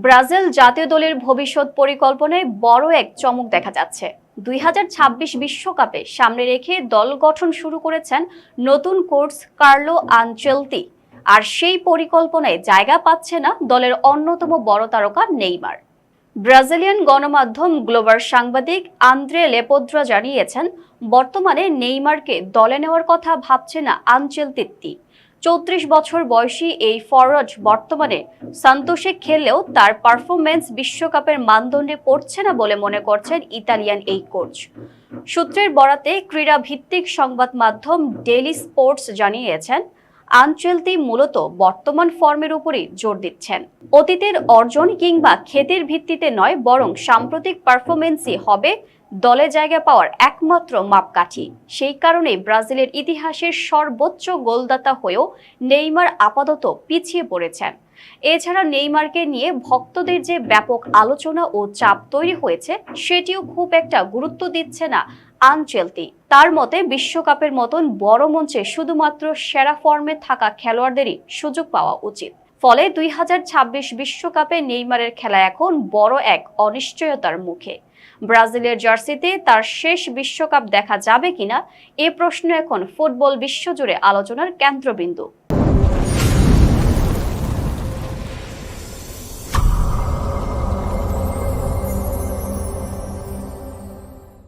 Brazil জাতীয় দলের ভবিষ্যৎ পরিকল্পনায় বড় এক চমক দেখা যাচ্ছে। 2026 বিশ্বকাপে সামনে রেখে দল গঠন শুরু করেছেন নতুন কোচ কার্লো আনচেলতি। আর সেই পরিকল্পনায় জায়গা পাচ্ছে না দলের অন্যতম বড় তারকা নেইমার। ব্রাজিলিয়ান গণমাধ্যম গ্লোবার সাংবাদিক আন্দ্রে লেপোদ্রা জানিয়েছেন, বর্তমানে নেইমারকে দলে নেওয়ার কথা ভাবছে না আনচেলতি। 34 বছর বয়সী এই ফরওয়ার্ড বর্তমানে সান্তোসে খেললেও তার পারফরমেন্স বিশ্বকাপের মানদণ্ডে পড়ছে না বলে মনে করছেন ইতালিয়ান এই কোচ। সূত্রের বরাতে ক্রীড়া ভিত্তিক সংবাদ মাধ্যম ডেইলি স্পোর্টস জানিয়েছেন, আনচেলতি মূলত বর্তমান ফর্মের উপরই জোর দিচ্ছেন। অতীতের অর্জন কিংবা খ্যাতির ভিত্তিতে নয়, বরং সাম্প্রতিক পারফরমেন্সই হবে দলে জায়গা পাওয়ার একমাত্র মাপকাঠি। সেই কারণে ব্রাজিলের ইতিহাসের সর্বোচ্চ গোলদাতা হয়েও নেইমার আপাতত পিছিয়ে পড়েছেন। এছাড়া নেইমারকে নিয়ে ভক্তদের যে ব্যাপক আলোচনা ও চাপ তৈরি হয়েছে, সেটিও খুব একটা গুরুত্ব দিচ্ছে না আনচেলতি। তার মতে বিশ্বকাপের মতন বড় মঞ্চে শুধুমাত্র সেরা ফর্মে থাকা খেলোয়াড়দেরই সুযোগ পাওয়া উচিত। ফলে 2026 বিশ্বকাপে নেইমারের খেলা এখন বড় এক অনিশ্চয়তার মুখে। ব্রাজিলের জার্সিতে তার শেষ বিশ্বকাপ দেখা যাবে কিনা, এ প্রশ্ন এখন ফুটবল বিশ্বজুড়ে আলোচনার কেন্দ্রবিন্দু।